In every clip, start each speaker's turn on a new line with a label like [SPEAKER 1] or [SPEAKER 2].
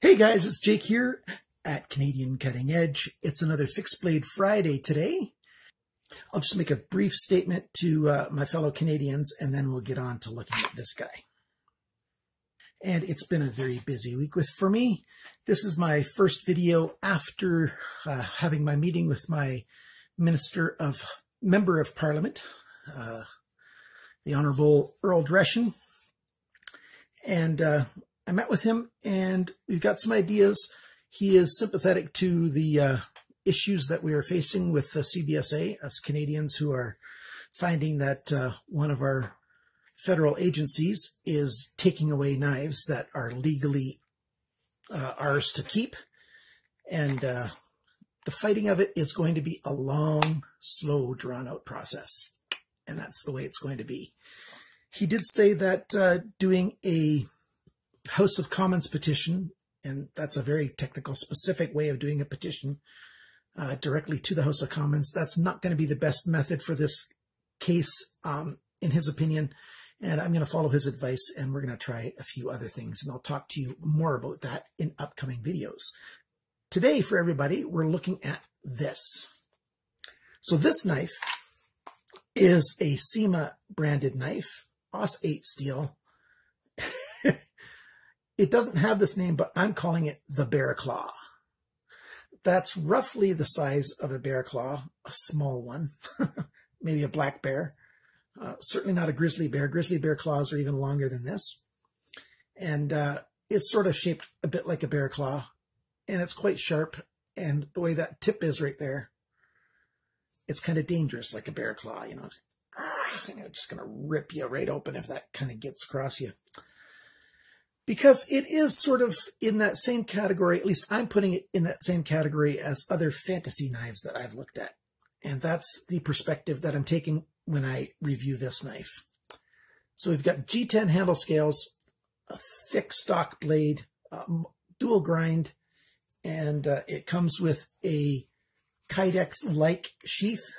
[SPEAKER 1] Hey guys, it's Jake here at Canadian Cutting Edge. It's another Fixed Blade Friday today. I'll just make a brief statement to my fellow Canadians and then we'll get on to looking at this guy. And it's been a very busy week for me. This is my first video after having my meeting with my Member of Parliament, the Honourable Earl Dreschen. And I met with him and we've got some ideas. He is sympathetic to the issues that we are facing with the CBSA, us Canadians who are finding that one of our federal agencies is taking away knives that are legally ours to keep. And the fighting of it is going to be a long, slow, drawn-out process. And that's the way it's going to be. He did say that doing a House of Commons petition, and that's a very technical, specific way of doing a petition directly to the House of Commons, that's not going to be the best method for this case, in his opinion. And I'm going to follow his advice, and we're going to try a few other things, and I'll talk to you more about that in upcoming videos. Today, for everybody, we're looking at this. So this knife is a CIMA branded knife, Aus 8 steel. It doesn't have this name, but I'm calling it the Bear Claw. That's roughly the size of a bear claw, a small one, maybe a black bear. Certainly not a grizzly bear. Grizzly bear claws are even longer than this. And it's sort of shaped a bit like a bear claw, and it's quite sharp. And the way that tip is right there, it's kind of dangerous, like a bear claw, you know. Just going to rip you right open if that kind of gets across you. Because it is sort of in that same category, at least I'm putting it in that same category as other fantasy knives that I've looked at. And that's the perspective that I'm taking when I review this knife. So we've got G10 handle scales, a thick stock blade, dual grind, and it comes with a Kydex-like sheath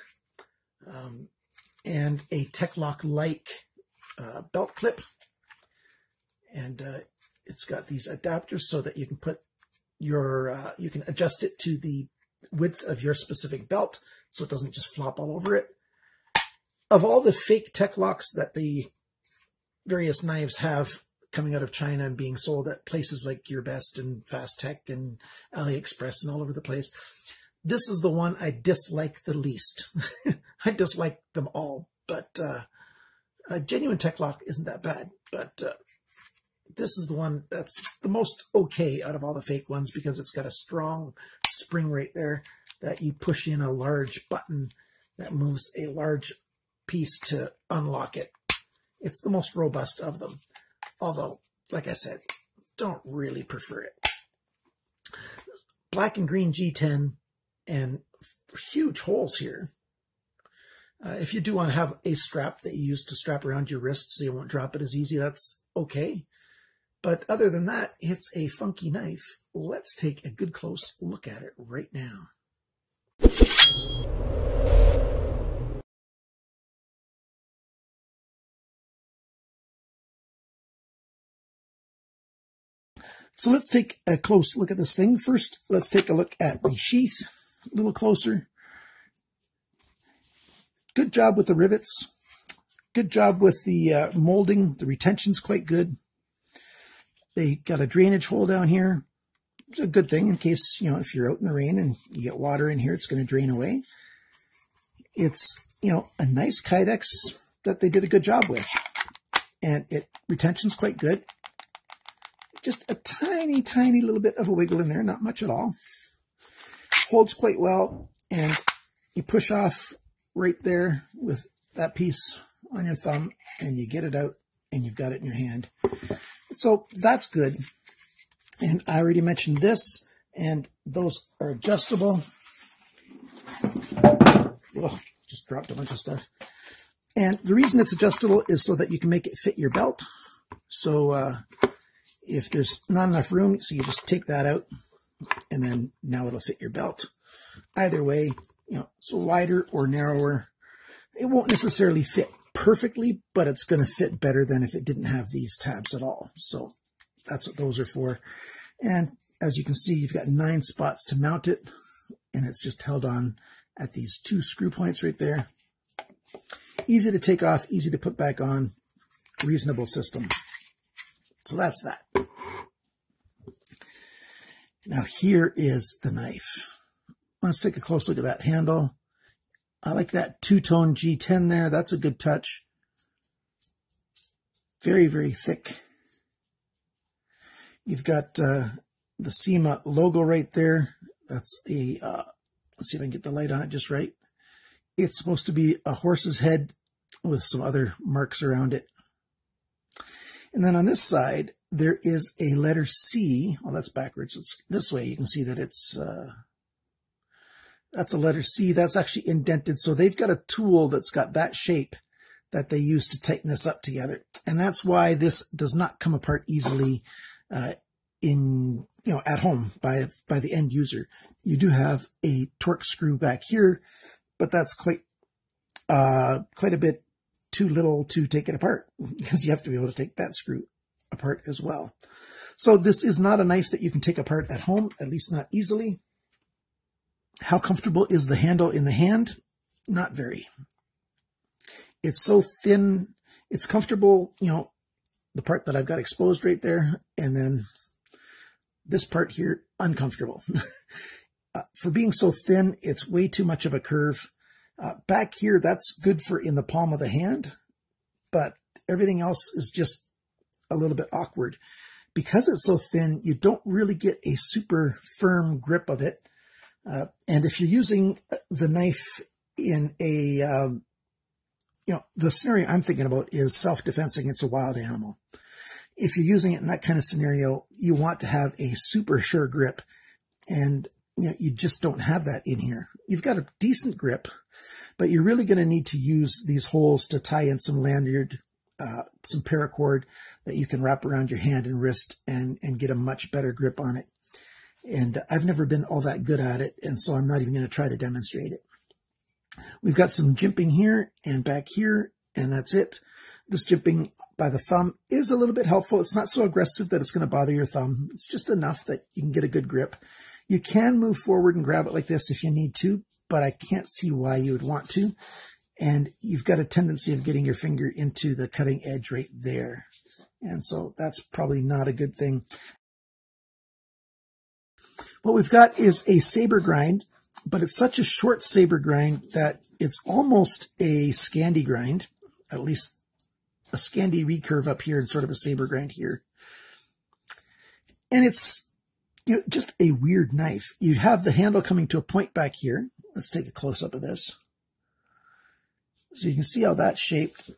[SPEAKER 1] and a Techlock-like belt clip. And it's got these adapters so that you can put your, you can adjust it to the width of your specific belt so it doesn't just flop all over it. Of all the fake Techlocks that the various knives have coming out of China and being sold at places like GearBest and Fast Tech and AliExpress and all over the place, this is the one I dislike the least. I dislike them all, but a genuine Techlock isn't that bad, but this is the one that's the most okay out of all the fake ones because it's got a strong spring right there that you push in a large button that moves a large piece to unlock it. It's the most robust of them. Although, like I said, don't really prefer it. Black and green G10 and huge holes here. If you do want to have a strap that you use to strap around your wrist so you won't drop it as easy, that's okay. But other than that, it's a funky knife. Let's take a good close look at it right now. So let's take a close look at this thing. First, let's take a look at the sheath a little closer. Good job with the rivets. Good job with the molding. The retention's quite good. They got a drainage hole down here. It's a good thing in case, you know, if you're out in the rain and you get water in here, it's going to drain away. It's, you know, a nice Kydex that they did a good job with. And retention's quite good. Just a tiny, tiny little bit of a wiggle in there, not much at all. Holds quite well, and you push off right there with that piece on your thumb, and you get it out, and you've got it in your hand. So that's good. And I already mentioned this, and those are adjustable. Oh, just dropped a bunch of stuff. And the reason it's adjustable is so that you can make it fit your belt. So if there's not enough room, so you just take that out, and then now it'll fit your belt. Either way, you know, so wider or narrower, it won't necessarily fit perfectly, but it's going to fit better than if it didn't have these tabs at all. So that's what those are for. And as you can see, you've got 9 spots to mount it, and it's just held on at these 2 screw points right there. Easy to take off, easy to put back on, reasonable system. So that's that. Now here is the knife. Let's take a close look at that handle. I like that two-tone G10 there. That's a good touch. Very, very thick. You've got the CIMA logo right there. That's a, let's see if I can get the light on it just right. It's supposed to be a horse's head with some other marks around it. And then on this side, there is a letter C. Well, that's backwards. It's this way. You can see that it's, that's a letter C. That's actually indented. So they've got a tool that's got that shape that they use to tighten this up together. And that's why this does not come apart easily at home by the end user. You do have a torque screw back here, but that's quite a bit too little to take it apart, because you have to be able to take that screw apart as well. So this is not a knife that you can take apart at home, at least not easily. How comfortable is the handle in the hand? Not very. It's so thin. It's comfortable, the part that I've got exposed right there, and then this part here, uncomfortable. For being so thin, it's way too much of a curve. Back here, that's good for in the palm of the hand, but everything else is just a little bit awkward. Because it's so thin, you don't really get a super firm grip of it. And if you're using the knife in a, the scenario I'm thinking about is self-defense against a wild animal. If you're using it in that kind of scenario, you want to have a super sure grip, and you just don't have that in here. You've got a decent grip, but you're really going to need to use these holes to tie in some lanyard, some paracord that you can wrap around your hand and wrist and get a much better grip on it. And I've never been all that good at it, and so I'm not even going to try to demonstrate it. We've got some jimping here and back here, and that's it. This jimping by the thumb is a little bit helpful. It's not so aggressive that it's going to bother your thumb. It's just enough that you can get a good grip. You can move forward and grab it like this if you need to, but I can't see why you would want to. And you've got a tendency of getting your finger into the cutting edge right there. And so that's probably not a good thing. What we've got is a saber grind, but it's such a short saber grind that it's almost a Scandi grind, at least a Scandi recurve up here and sort of a saber grind here. And it's just a weird knife. You have the handle coming to a point back here. Let's take a close-up of this. So you can see how that's shaped.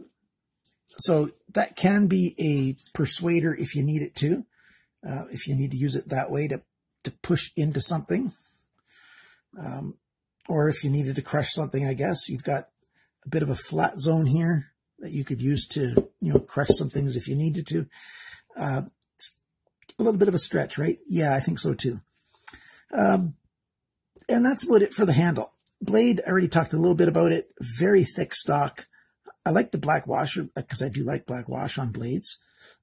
[SPEAKER 1] So that can be a persuader if you need it to, if you need to use it that way to push into something. Or if you needed to crush something, I guess. You've got a bit of a flat zone here that you could use to, crush some things if you needed to. It's a little bit of a stretch, right? Yeah, I think so too. And that's about it for the handle. Blade, I already talked a little bit about it. Very thick stock. I like the black wash because I do like black wash on blades.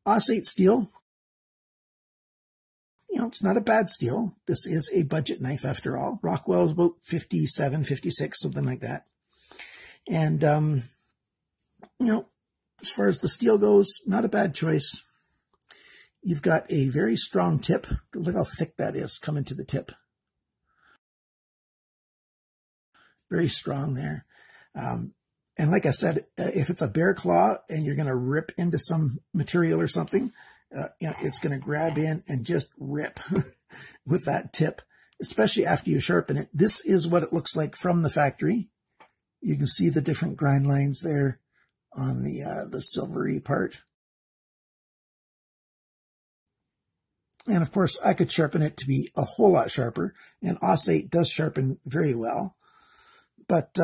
[SPEAKER 1] Aussate steel. It's not a bad steel. This is a budget knife after all. Rockwell is about 57, 56, something like that. And, as far as the steel goes, not a bad choice. You've got a very strong tip. Look how thick that is coming to the tip. Very strong there. And like I said, if it's a bear claw and you're going to rip into some material or something, it's going to grab in and just rip with that tip, especially after you sharpen it. This is what it looks like from the factory. You can see the different grind lines there on the silvery part. And of course, I could sharpen it to be a whole lot sharper, and Aussate does sharpen very well. But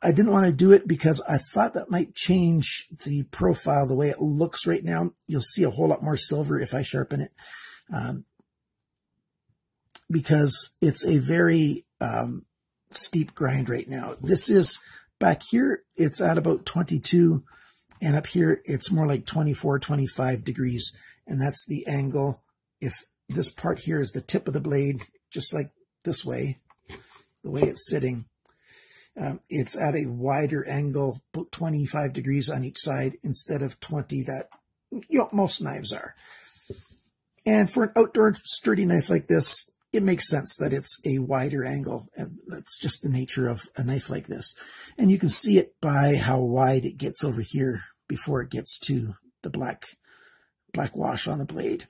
[SPEAKER 1] I didn't want to do it because I thought that might change the profile the way it looks right now. You'll see a whole lot more silver if I sharpen it, because it's a very steep grind right now. This is back here, it's at about 22, and up here it's more like 24, 25 degrees, and that's the angle. If this part here is the tip of the blade, just like this way, the way it's sitting. It's at a wider angle, about 25 degrees on each side instead of 20 that, most knives are. And for an outdoor sturdy knife like this, it makes sense that it's a wider angle, and that's just the nature of a knife like this. And you can see it by how wide it gets over here before it gets to the black wash on the blade.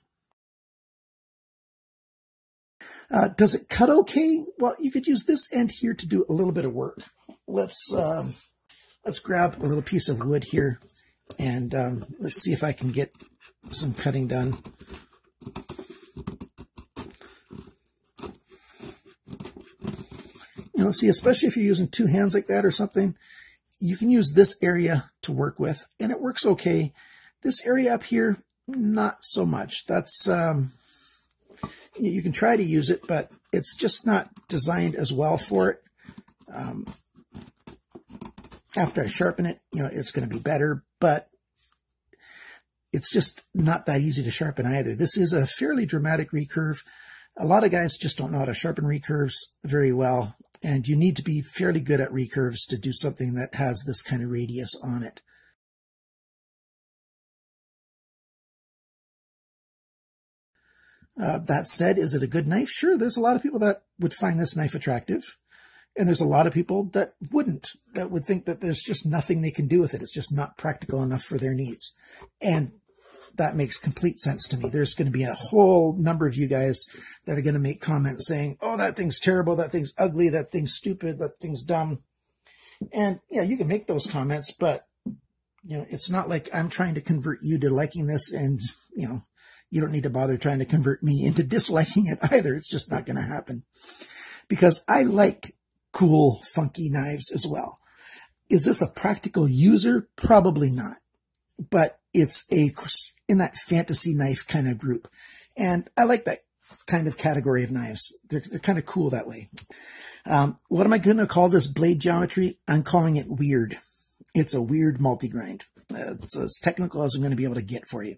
[SPEAKER 1] Does it cut okay? Well, you could use this end here to do a little bit of work. Let's grab a little piece of wood here, and let's see if I can get some cutting done. See, especially if you're using two hands like that or something, you can use this area to work with, and it works okay. This area up here, not so much. That's you can try to use it, but it's just not designed as well for it. After I sharpen it, it's going to be better, but it's just not that easy to sharpen either. This is a fairly dramatic recurve. A lot of guys just don't know how to sharpen recurves very well, and you need to be fairly good at recurves to do something that has this kind of radius on it. That said, is it a good knife? Sure, there's a lot of people that would find this knife attractive, and there's a lot of people that wouldn't, that would think that there's just nothing they can do with it. It's just not practical enough for their needs. And that makes complete sense to me. There's going to be a whole number of you guys that are going to make comments saying, oh, that thing's terrible, that thing's ugly, that thing's stupid, that thing's dumb. And yeah, you can make those comments, but it's not like I'm trying to convert you to liking this, and you don't need to bother trying to convert me into disliking it either. It's just not going to happen, because I like cool, funky knives as well. Is this a practical user? Probably not, but it's in that fantasy knife kind of group. And I like that kind of category of knives. They're kind of cool that way. What am I going to call this blade geometry? I'm calling it weird. It's a weird multi-grind. It's as technical as I'm going to be able to get for you.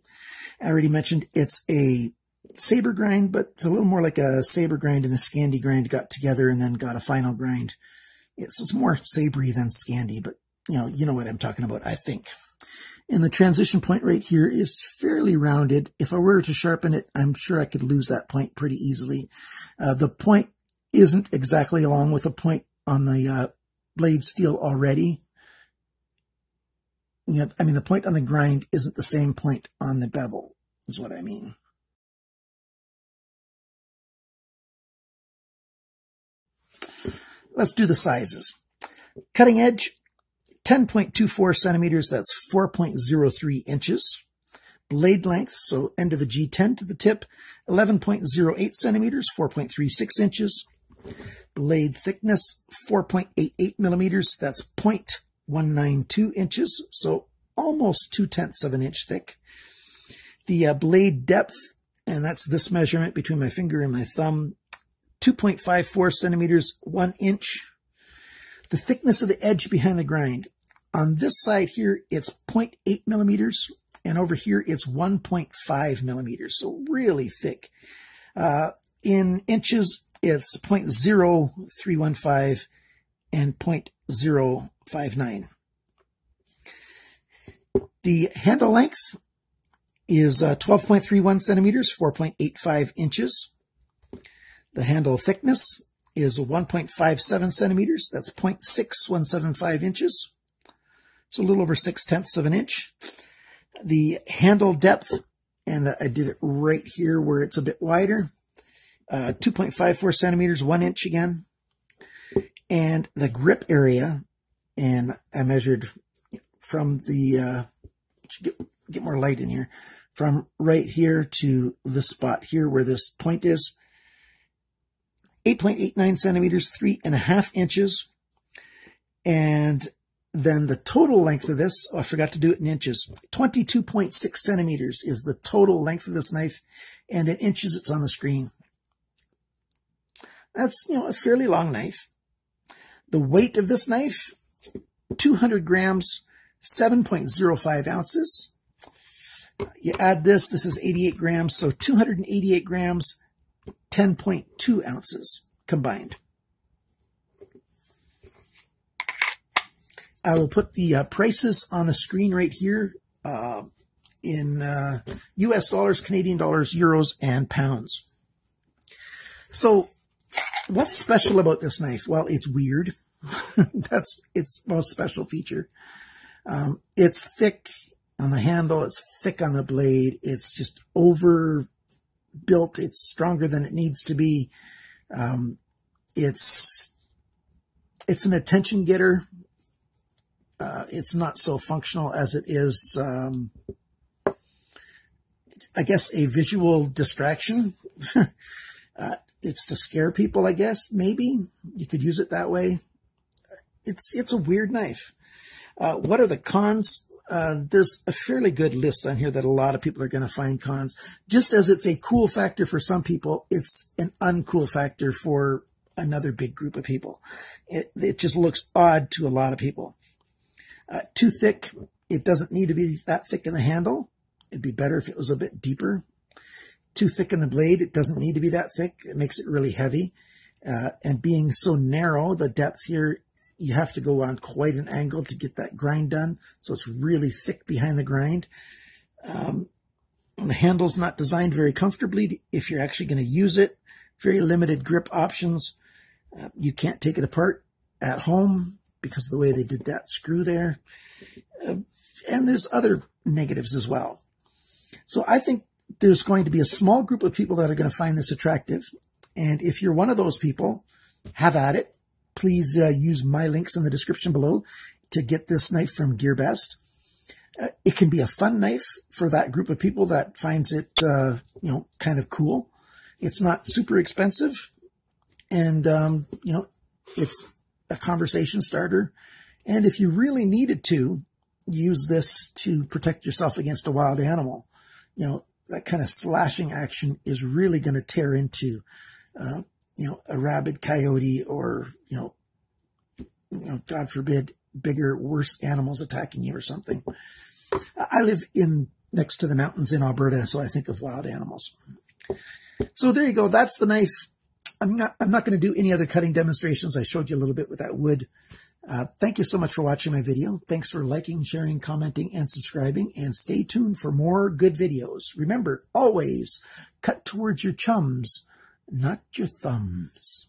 [SPEAKER 1] I already mentioned it's a saber grind, but it's a little more like a saber grind and a Scandi grind got together and then got a final grind. It's more sabery than Scandi, but you know what I'm talking about, I think. And the transition point right here is fairly rounded. If I were to sharpen it, I'm sure I could lose that point pretty easily. The point isn't exactly along with the point on the blade steel already. The point on the grind isn't the same point on the bevel, is what I mean. Let's do the sizes. Cutting edge, 10.24 centimeters, that's 4.03 inches. Blade length, so end of the G10 to the tip, 11.08 centimeters, 4.36 inches. Blade thickness, 4.88 millimeters, that's 0.192 inches, so almost 0.2 of an inch thick. The blade depth, and that's this measurement between my finger and my thumb, 2.54 centimeters, 1 inch. The thickness of the edge behind the grind. On this side here, it's 0.8 millimeters, and over here it's 1.5 millimeters, so really thick. In inches, it's 0.0315 and 0.059. The handle length is 12.31 centimeters, 4.85 inches. The handle thickness is 1.57 centimeters. That's 0.6175 inches. So a little over 0.6 of an inch. The handle depth, and I did it right here where it's a bit wider, 2.54 centimeters, 1 inch again. And the grip area, and I measured from the, get more light in here, from right here to the spot here where this point is, 8.89 centimeters, 3.5 inches. And then the total length of this, I forgot to do it in inches, 22.6 centimeters is the total length of this knife, and in inches it's on the screen. That's, a fairly long knife. The weight of this knife, 200 grams, 7.05 ounces. You add this. This is 88 grams, so 288 grams, 10.2 ounces combined. I will put the prices on the screen right here in US dollars, Canadian dollars, euros, and pounds. So what's special about this knife? Well, it's weird. That's its most special feature. It's thick on the handle. It's thick on the blade. It's just overbuilt. It's stronger than it needs to be. It's an attention getter. It's not so functional as it is, I guess, a visual distraction. It's to scare people, I guess. Maybe you could use it that way. It's a weird knife. What are the cons? There's a fairly good list on here that a lot of people are going to find cons. Just as it's a cool factor for some people, it's an uncool factor for another big group of people. It just looks odd to a lot of people. Too thick. It doesn't need to be that thick in the handle. It'd be better if it was a bit deeper. Too thick in the blade. It doesn't need to be that thick. It makes it really heavy. And being so narrow, the depth here, you have to go on quite an angle to get that grind done. So it's really thick behind the grind. The handle's not designed very comfortably if you're actually going to use it. Very limited grip options. You can't take it apart at home because of the way they did that screw there. And there's other negatives as well. So I think there's going to be a small group of people that are going to find this attractive. And if you're one of those people, have at it. Please use my links in the description below to get this knife from GearBest. It can be a fun knife for that group of people that finds it, kind of cool. It's not super expensive. And, it's a conversation starter. And if you really needed to, use this to protect yourself against a wild animal. That kind of slashing action is really going to tear into, a rabid coyote or, God forbid, bigger, worse animals attacking you or something. I live next to the mountains in Alberta, so I think of wild animals. So there you go. That's the knife. I'm not going to do any other cutting demonstrations. I showed you a little bit with that wood. Thank you so much for watching my video. Thanks for liking, sharing, commenting, and subscribing. And stay tuned for more good videos. Remember, always cut towards your chums, not your thumbs.